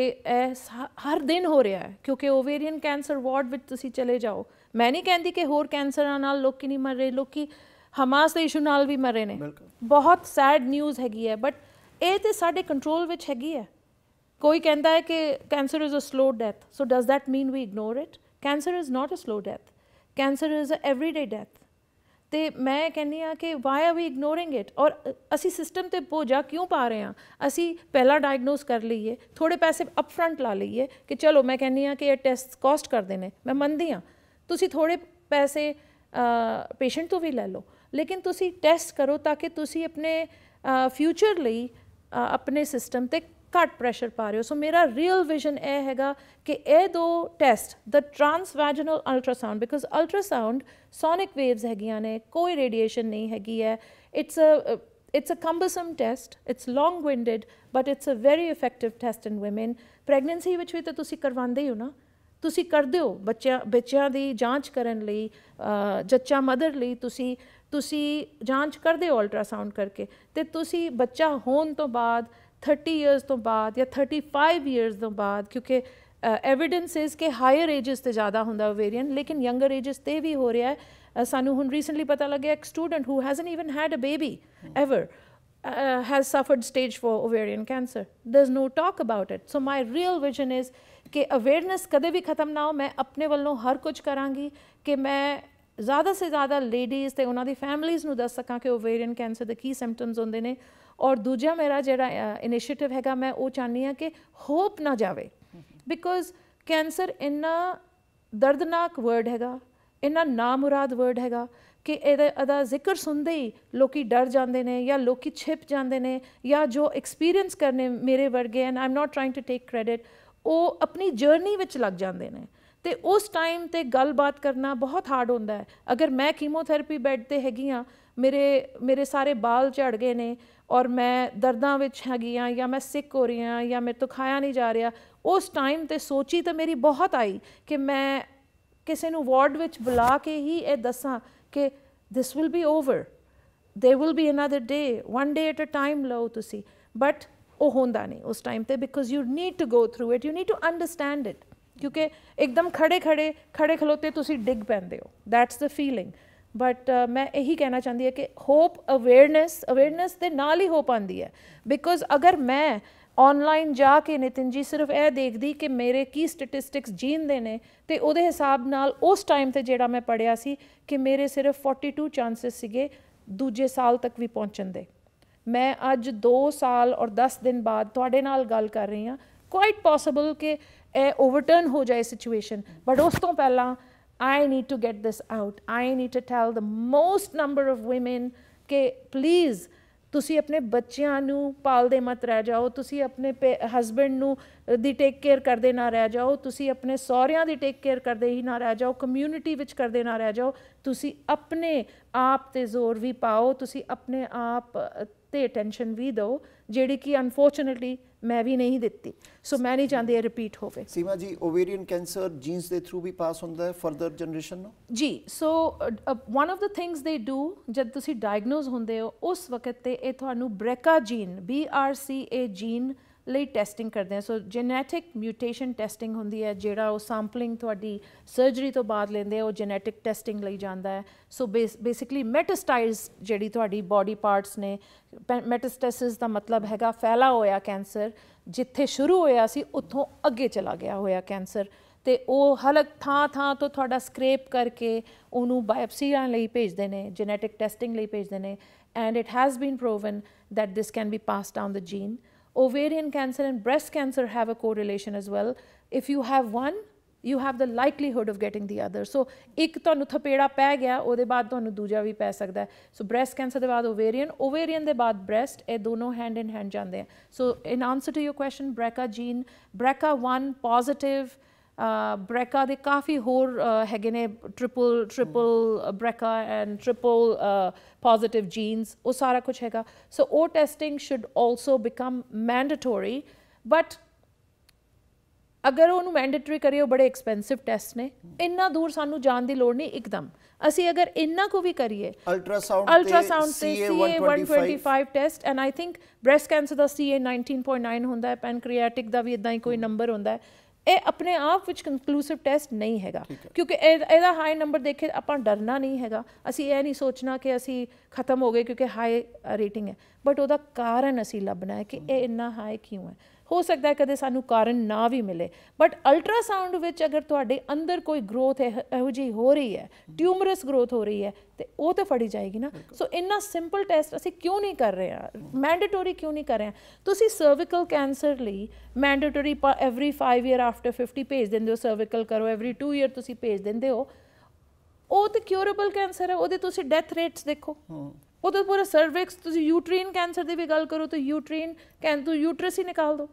हर दिन हो रहा है, क्योंकि ओवेरियन कैंसर वार्ड विच तुसी चले जाओ, मैं नहीं कहती कि होर कैंसर नाल लोग नहीं मर रहे, लोग हमास के इशू नाल भी मरे ने, बहुत सैड न्यूज़ हैगी है। बट ये तो साडे कंट्रोल विच हैगी है। कोई कहता है कि cancer is a slow death, so does that mean we ignore it? Cancer is not a slow death, cancer is a everyday death. तो मैं कहनी हाँ कि why are we ignoring it? और असी सिस्टम ते बोझा क्यों पा रहे हैं? असी पहला डायगनोज कर लीए, थोड़े पैसे अपफ्रंट ला लीए कि चलो, मैं कहनी हाँ कि ये टेस्ट कॉस्ट करते हैं, मैं मनती हाँ तुसी थोड़े पैसे पेशेंट तो भी ले लो, लेकिन तुसी टेस्ट करो ताकि तुसी अपने फ्यूचर ਲਈ अपने सिस्टम ते घट प्रैशर पा रहे हो। सो मेरा रियल विजन यह हैगा कि ये 2 test, the transvaginal ultrasound, because ultrasound sonic waves हैगियां ने, कोई रेडिएशन नहीं हैगी है। it's a cumbersome test, it's long winded, but it's a very effective test in women। Pregnancy ਵਿੱਚ ਵੀ ਤਾਂ ਤੁਸੀਂ ਕਰਵਾਉਂਦੇ ਹੀ ਹੋ ਨਾ, ਤੁਸੀਂ ਕਰਦੇ ਹੋ ਬੱਚਿਆਂ ਦੀ ਜਾਂਚ ਕਰਨ ਲਈ, ਜੱਚਾ ਮਦਰ ਲਈ ਤੁਸੀਂ ਜਾਂਚ ਕਰਦੇ ਹੋ ਅਲਟਰਾਸਾਊਂਡ ਕਰਕੇ। ਤੇ ਤੁਸੀਂ ਬੱਚਾ ਹੋਣ ਤੋਂ ਬਾਅਦ 30 ਈਅਰਸ ਤੋਂ ਬਾਅਦ ਜਾਂ 35 ਈਅਰਸ ਤੋਂ ਬਾਅਦ, ਕਿਉਂਕਿ एविडेंस इज़ कि हायर एजिस ते ज़्यादा हुंदा ओवेरियन, लेकिन यंगर एजिस ते भी हो रहा है। सानू हुण रीसेंटली पता लग्या एक student who hasn't even had a baby ever has suffered stage 4 ovarian cancer. There's no talk about it. So my real vision is कि awareness कदे भी ख़त्म ना हो। मैं अपने वालों हर कुछ करांगी कि मैं ज़्यादा से ज़्यादा लेडीज़ ते उन्हां दी फैमिलीज़ नूं दस सकां कि ओवेरियन कैंसर दे की सिम्पटम्स होंदे ने। और दूजा मेरा जिहड़ा इनिशिएटिव हैगा, मैं वो चाहनी हाँ कि होप ना जावे, बिकॉज कैंसर इन्ना दर्दनाक वर्ड हैगा, इन्ना नामुराद वर्ड हैगा कि ਇਹਦਾ ਜ਼ਿਕਰ ਸੁਣਦੇ ਹੀ ਲੋਕੀ ਡਰ ਜਾਂਦੇ ਨੇ ਜਾਂ ਲੋਕੀ ਛਿਪ ਜਾਂਦੇ ਨੇ ਜਾਂ ਜੋ ਐਕਸਪੀਰੀਅੰਸ ਕਰਨੇ ਮੇਰੇ ਵਰਗੇ, and I am not trying to take credit, ਉਹ ਆਪਣੀ ਜਰਨੀ ਵਿੱਚ ਲੱਗ ਜਾਂਦੇ ਨੇ ਤੇ ਉਸ ਟਾਈਮ ਤੇ ਗੱਲਬਾਤ ਕਰਨਾ ਬਹੁਤ ਹਾਰਡ ਹੁੰਦਾ ਹੈ। ਅਗਰ ਮੈਂ ਕੀਮੋਥੈਰੇਪੀ ਬੈੱਡ ਤੇ ਹੈਗੀ ਹਾਂ, ਮੇਰੇ ਸਾਰੇ ਬਾਲ ਝੜ ਗਏ ਨੇ ਔਰ ਮੈਂ ਦਰਦਾਂ ਵਿੱਚ ਹੈਗੀ ਹਾਂ ਜਾਂ ਮੈਂ ਸਿੱਕ ਹੋ ਰਹੀ ਹਾਂ ਜਾਂ ਮੇਰੇ ਤੋਂ ਖਾਇਆ ਨਹੀਂ ਜਾ ਰਿਹਾ, ਉਸ ਟਾਈਮ ਤੇ ਸੋਚੀ ਤਾਂ ਮੇਰੀ ਬਹੁਤ ਆਈ ਕਿ ਮੈਂ ਕਿਸੇ ਨੂੰ ਵਾਰਡ ਵਿੱਚ ਬੁਲਾ ਕੇ ਹੀ ਇਹ ਦੱਸਾਂ ਕਿ this will be over, there will be another day, one day at a time ਲਓ ਤੁਸੀਂ, but ਉਹ ਹੁੰਦਾ ਨਹੀਂ ਉਸ ਟਾਈਮ ਤੇ, because you need to go through it, you need to understand it, ਕਿਉਂਕਿ ਇੱਕਦਮ ਖੜੇ ਖਲੋਤੇ ਤੁਸੀਂ ਡਿੱਗ ਪੈਂਦੇ ਹੋ, that's the feeling। ਬਟ ਮੈਂ ਇਹੀ ਕਹਿਣਾ ਚਾਹੁੰਦੀ ਹਾਂ ਕਿ ਹੋਪ, ਅਵੇਅਰਨੈਸ ਦੇ ਨਾਲ ਹੀ ਹੋਪ ਆਉਂਦੀ ਹੈ। ਬਿਕੋਜ਼ ਅਗਰ ਮੈਂ ऑनलाइन जाके नितिन जी सिर्फ यह देखती कि मेरे की स्टैटिस्टिक्स जीन दे ने, ते उहदे हिसाब नाल उस टाइम ते जेड़ा मैं पढ़िया सी कि मेरे सिर्फ 42 चांसिस सीगे दूजे साल तक भी पहुँचण दे। मैं अज 2 साल और 10 दिन बाद तुहाडे नाल गल कर रही हाँ, क्वाइट पॉसिबल कि यह ओवरटर्न हो जाए सिचुएशन, बट उस तो पहला I need to get this out, I need to tell the most number of women कि प्लीज़ ਤੁਸੀਂ ਆਪਣੇ ਬੱਚਿਆਂ ਨੂੰ ਪਾਲਦੇ ਮਤ ਰਹਿ ਜਾਓ, ਤੁਸੀਂ ਆਪਣੇ ਹਸਬੈਂਡ ਨੂੰ ਦੀ ਟੇਕ ਕੇਅਰ ਕਰਦੇ ਨਾ ਰਹਿ ਜਾਓ, ਤੁਸੀਂ ਆਪਣੇ ਸਹੁਰਿਆਂ ਦੀ ਟੇਕ ਕੇਅਰ ਕਰਦੇ ਹੀ ਨਾ ਰਹਿ ਜਾਓ, ਕਮਿਊਨਿਟੀ ਵਿੱਚ ਕਰਦੇ ਨਾ ਰਹਿ ਜਾਓ, ਤੁਸੀਂ ਆਪਣੇ ਆਪ 'ਤੇ ਜ਼ੋਰ ਵੀ ਪਾਓ, ਤੁਸੀਂ ਆਪਣੇ ਆਪ 'ਤੇ ਅਟੈਂਸ਼ਨ ਵੀ ਦਿਓ, ਜਿਹੜੀ ਕਿ ਅਨਫੋਰਚੂਨੇਟਲੀ ਮੈਂ ਵੀ ਨਹੀਂ ਦਿੱਤੀ। ਸੋ ਮੈਂ ਨਹੀਂ ਚਾਹੁੰਦੀ ਇਹ ਰਿਪੀਟ ਹੋਵੇ। ਸੀਮਾ ਜੀ, ਓਵੇਰੀਅਨ ਕੈਂਸਰ ਜੀਨਸ ਦੇ ਥਰੂ ਵੀ ਪਾਸ ਹੁੰਦਾ ਹੈ ਫਰਦਰ ਜਨਰੇਸ਼ਨ ਨੂੰ? ਜੀ। ਸੋ ਵਨ ਆਫ ਦ ਥਿੰਗਸ ਦੇ ਡੂ, ਜਦ ਤੁਸੀਂ ਡਾਇਗਨੋਜ਼ ਹੁੰਦੇ ਹੋ ਉਸ ਵਕਤ ਤੇ ਇਹ ਤੁਹਾਨੂੰ BRCA ਜੀਨ, BRCA ਜੀਨ ਲਈ ਟੈਸਟਿੰਗ ਕਰਦੇ ਆ। ਸੋ ਜੈਨੇਟਿਕ ਮਿਊਟੇਸ਼ਨ ਟੈਸਟਿੰਗ ਹੁੰਦੀ ਹੈ, ਜਿਹੜਾ ਉਹ ਸੈਂਪਲਿੰਗ ਤੁਹਾਡੀ ਸਰਜਰੀ ਤੋਂ ਬਾਅਦ ਲੈਂਦੇ ਆ, ਉਹ ਜੈਨੇਟਿਕ ਟੈਸਟਿੰਗ ਲਈ ਜਾਂਦਾ ਹੈ। ਸੋ ਬੇਸਿਕਲੀ ਮੈਟਾਸਟਾਈਜ਼ ਜਿਹੜੀ ਤੁਹਾਡੀ ਬਾਡੀ ਪਾਰਟਸ ਨੇ, ਮੈਟਾਸਟੈਸਿਸ ਦਾ ਮਤਲਬ ਹੈਗਾ ਫੈਲਾ ਹੋਇਆ ਕੈਂਸਰ, ਜਿੱਥੇ ਸ਼ੁਰੂ ਹੋਇਆ ਸੀ ਉੱਥੋਂ ਅੱਗੇ ਚਲਾ ਗਿਆ ਹੋਇਆ ਕੈਂਸਰ, ਤੇ ਉਹ ਹਲਕ ਥਾਂ ਤੋਂ ਤੁਹਾਡਾ ਸਕ੍ਰੇਪ ਕਰਕੇ ਉਹਨੂੰ ਬਾਇਓਪਸੀਆਂ ਲਈ ਭੇਜਦੇ ਨੇ, ਜੈਨੇਟਿਕ ਟੈਸਟਿੰਗ ਲਈ ਭੇਜਦੇ ਨੇ, and it has been proven that this can be passed down the gene. Ovarian cancer and breast cancer have a correlation as well. If you have one, you have the likelihood of getting the other. So ਇੱਕ ਤੁਹਾਨੂੰ ਥਪੇੜਾ ਪੈ ਗਿਆ, ਉਹਦੇ ਬਾਅਦ ਤੁਹਾਨੂੰ ਦੂਜਾ ਵੀ ਪੈ ਸਕਦਾ ਹੈ। ਸੋ ਬ੍ਰੈਸਟ ਕੈਂਸਰ ਦੇ ਬਾਅਦ ਓਵੇਰੀਅਨ ਦੇ ਬਾਅਦ ਬ੍ਰੈਸਟ, ਇਹ ਦੋਨੋਂ ਹੈਂਡ ਇਨ ਹੈਂਡ ਜਾਂਦੇ ਆ। So in answer to your question, BRCA gene, BRCA1 positive, BRCA ਦੇ ਕਾਫੀ ਹੋਰ ਹੈਗੇ ਨੇ, triple BRCA and triple positive genes, ਉਹ ਸਾਰਾ ਕੁਛ ਹੈਗਾ। ਸੋ ਉਹ testing should also become mandatory, but ਅਗਰ ਉਹਨੂੰ ਮੈਂਡੇਟਰੀ ਕਰੀਏ, ਉਹ ਬੜੇ ਐਕਸਪੈਂਸਿਵ ਟੈਸਟ ਨੇ, ਇੰਨਾ ਦੂਰ ਸਾਨੂੰ ਜਾਣ ਦੀ ਲੋੜ ਨਹੀਂ ਇੱਕਦਮ। ਅਸੀਂ ਅਗਰ ਇੰਨਾ ਕੁ ਵੀ ਕਰੀਏ, ਅਲਟਰਾਸਾਊਂਡ ਤੇ CA125 test, and I think breast cancer the CA 19.9 ਹੁੰਦਾ ਹੈ, ਪੈਨਕ੍ਰੀਆਟਿਕ ਦਾ ਵੀ ਇੱਦਾਂ ਹੀ ਕੋਈ ਨੰਬਰ ਹੁੰਦਾ ਹੈ। ਇਹ ਆਪਣੇ ਆਪ ਵਿੱਚ ਕੰਕਲੂਸਿਵ ਟੈਸਟ ਨਹੀਂ ਹੈਗਾ, ਕਿਉਂਕਿ ਇਹਦਾ ਹਾਈ ਨੰਬਰ ਦੇਖ ਕੇ ਆਪਾਂ ਡਰਨਾ ਨਹੀਂ ਹੈਗਾ। ਅਸੀਂ ਇਹ ਨਹੀਂ ਸੋਚਣਾ ਕਿ ਅਸੀਂ ਖਤਮ ਹੋ ਗਏ ਕਿਉਂਕਿ ਹਾਈ ਰੇਟਿੰਗ ਹੈ, ਬਟ ਉਹਦਾ ਕਾਰਨ ਅਸੀਂ ਲੱਭਣਾ ਹੈ ਕਿ ਇਹ ਇੰਨਾ ਹਾਈ ਕਿਉਂ ਹੈ। ਹੋ ਸਕਦਾ ਹੈ ਕਦੇ ਸਾਨੂੰ ਕਾਰਨ ਨਾ ਵੀ ਮਿਲੇ, ਬਟ ਅਲਟਰਾਸਾਊਂਡ ਵਿੱਚ ਅਗਰ ਤੁਹਾਡੇ ਅੰਦਰ ਕੋਈ ਗਰੋਥ ਇਹੋ ਜਿਹੀ ਹੋ ਰਹੀ ਹੈ, ਟਿਊਮਰਸ ਗਰੋਥ ਹੋ ਰਹੀ ਹੈ, ਤੇ ਉਹ ਤਾਂ ਫੜੀ ਜਾਏਗੀ ਨਾ। ਸੋ ਇੰਨਾ ਸਿੰਪਲ ਟੈਸਟ ਅਸੀਂ ਕਿਉਂ ਨਹੀਂ ਕਰ ਰਹੇ ਹਾਂ, ਮੈਂਡੇਟੋਰੀ ਕਿਉਂ ਨਹੀਂ ਕਰ ਰਹੇ ਹਾਂ? ਤੁਸੀਂ ਸਰਵਿਕਲ ਕੈਂਸਰ ਲਈ ਮੈਂਡੇਟੋਰੀ ਐਵਰੀ 5 ਈਅਰ ਆਫਟਰ 50 ਭੇਜ ਦਿੰਦੇ ਹੋ, ਸਰਵਿਕਲ ਕਰੋ, ਐਵਰੀ 2 ਈਅਰ ਤੁਸੀਂ ਭੇਜ ਦਿੰਦੇ ਹੋ। ਉਹ ਤਾਂ ਕਿਉਰੇਬਲ ਕੈਂਸਰ ਹੈ, ਉਹਦੇ ਤੁਸੀਂ ਡੈਥ ਰੇਟਸ ਦੇਖੋ, ਉਹ ਤਾਂ ਪੂਰਾ ਸਰਵਿਕਸ। ਤੁਸੀਂ ਯੂਟਰੀਨ ਕੈਂਸਰ ਦੀ ਵੀ ਗੱਲ ਕਰੋ ਤਾਂ ਯੂਟਰਸ ਹੀ ਨਿਕਾਲ ਦਿਓ,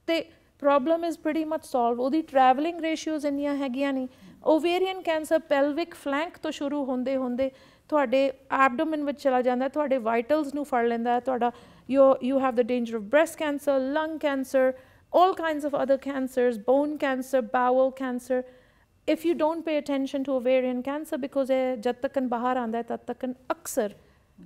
ਤੇ problem is pretty much solve. ਉਹਦੀ ਟਰੈਵਲਿੰਗ ਰੇਸ਼ੀਓਜ਼ ਇੰਨੀਆਂ ਹੈਗੀਆਂ ਨਹੀਂ। ਓਵੇਰੀਅਨ ਕੈਂਸਰ ਪੈਲਵਿਕ ਫਲੈਂਕ ਤੋਂ ਸ਼ੁਰੂ ਹੁੰਦੇ ਤੁਹਾਡੇ ਐਬਡੋਮਨ ਵਿੱਚ ਚਲਾ ਜਾਂਦਾ, ਤੁਹਾਡੇ ਵਾਈਟਲਸ ਨੂੰ ਫੜ ਲੈਂਦਾ, ਤੁਹਾਡਾ you have the danger of breast cancer, lung cancer, all kinds of other cancers, bone cancer, bowel cancer. If you don't pay attention to ovarian cancer, because ਇਹ ਜਦ ਤੱਕ ਬਾਹਰ ਆਉਂਦਾ ਹੈ ਤਦ ਤੱਕ ਅਕਸਰ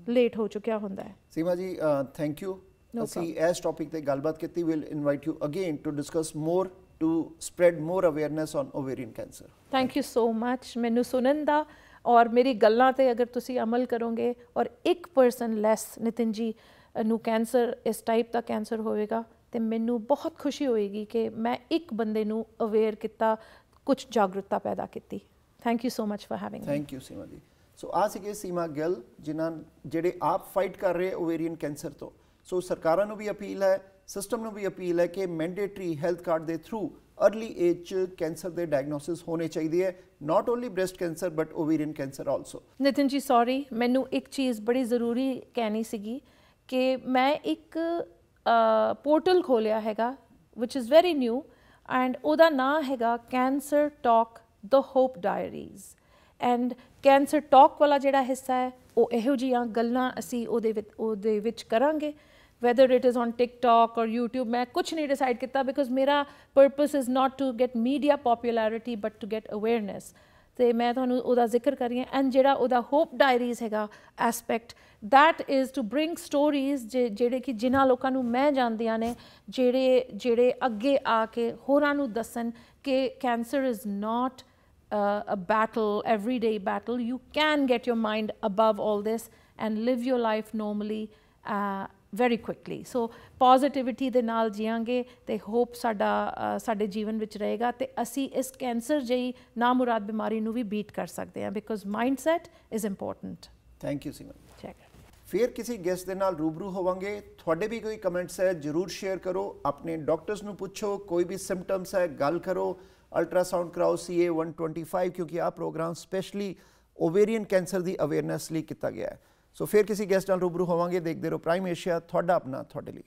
ਲੇਟ ਹੋ ਚੁੱਕਿਆ ਹੁੰਦਾ ਹੈ। ਸੀਮਾ ਜੀ, ਥੈਂਕ ਯੂ। ਅਸੀਂ ਇਸ ਟੌਪਿਕ ਤੇ ਗੱਲਬਾਤ ਕੀਤੀ। Will invite you again to discuss more to spread more awareness on ovarian cancer. Thank you so much मैनू सुनन दा और मेरी गल्लां ते अगर तुसी अमल करोगे और 1% लैस नितिन जी नू कैंसर इस टाइप का कैंसर होएगा तो मैनू बहुत खुशी होएगी कि मैं एक बंदे नू अवेयर किया कुछ जागरूकता पैदा की thank you so much for having thank you Seema ji so आ सीगे सीमा ਗਿੱਲ ਜਿਨ੍ਹਾਂ ਜਿਹੜੇ ਆਪ ਫਾਈਟ ਕਰ ਰਹੇ ਓਵੇਰੀਅਨ ਕੈਂਸਰ ਤੋਂ ਸੋ ਸਰਕਾਰਾਂ ਨੂੰ ਵੀ ਅਪੀਲ ਹੈ ਸਿਸਟਮ ਨੂੰ ਵੀ ਅਪੀਲ ਹੈ ਕਿ ਮੈਂਡੇਟਰੀ ਹੈਲਥ ਕਾਰਡ ਦੇ ਥਰੂ अर्ली एज कैंसर के डायग्नोसिस होने चाहिए है not only breast cancer but ovarian cancer also. Nitin ji sorry मैनू एक चीज़ बड़ी ज़रूरी कहनी सीगी कि मैं एक पोर्टल खोलिया हैगा which is very new and उहदा नाम हैगा cancer talk the hope diaries and cancer talk वाला जिहड़ा हिस्सा है वो इहो जिहियां गल्लां असीं उहदे विच करांगे whether it is on TikTok or YouTube मैं कुछ नहीं डिसाइड किया बिकॉज मेरा purpose is not to get media popularity but to get awareness तो मैं तुहानूं उहदा जिक्र कर रही हां एंड जिहड़ा उहदा होप डायरीज़ हैगा aspect that is to bring stories जिहड़े कि जिन्हां लोकां नूं मैं जानदियां ने जिहड़े अगे आके होरां नूं दस्सन कि cancer is not a battle, everyday battle. You can get your mind above all this and live your life normally very quickly. So positivity ਦੇ ਨਾਲ ਜੀਵਾਂਗੇ ਤੇ ਹੋਪ ਸਾਡੇ ਜੀਵਨ ਵਿੱਚ ਰਹੇਗਾ ਤੇ ਅਸੀਂ ਇਸ ਕੈਂਸਰ ਜਿਹੀ ਨਾਮੁਰਾਦ ਬਿਮਾਰੀ ਨੂੰ ਵੀ ਬੀਟ ਕਰ ਸਕਦੇ ਹਾਂ because mindset is important. Thank you Simran. Check ਫਿਰ ਕਿਸੇ ਗੈਸਟ ਦੇ ਨਾਲ ਰੂਬਰੂ ਹੋਵਾਂਗੇ। ਤੁਹਾਡੇ ਵੀ ਕੋਈ ਕਮੈਂਟਸ ਹੈ ਜ਼ਰੂਰ ਸ਼ੇਅਰ ਕਰੋ, ਆਪਣੇ ਡਾਕਟਰਸ ਨੂੰ ਪੁੱਛੋ, ਕੋਈ ਵੀ ਸਿੰਪਟਮਸ ਹੈ ਗੱਲ ਕਰੋ, ਅਲਟਰਾਸਾਊਂਡ ਕਰਾਓ CA 125 ਕਿਉਂਕਿ ਆਹ ਪ੍ਰੋਗਰਾਮ ਸਪੈਸ਼ਲੀ ਓਵੇਰੀਅਨ ਕੈਂਸਰ ਦੀ ਅਵੇਅਰਨੈਸ ਲਈ ਕੀਤਾ ਗਿਆ ਹੈ। ਸੋ ਫਿਰ ਕਿਸੇ ਗੈਸਟ ਨਾਲ ਰੂਬਰੂ ਹੋਵਾਂਗੇ। ਦੇਖਦੇ ਰਹੋ ਪ੍ਰਾਈਮ ਏਸ਼ੀਆ, ਤੁਹਾਡਾ ਆਪਣਾ ਤੁਹਾਡੇ ਲਈ।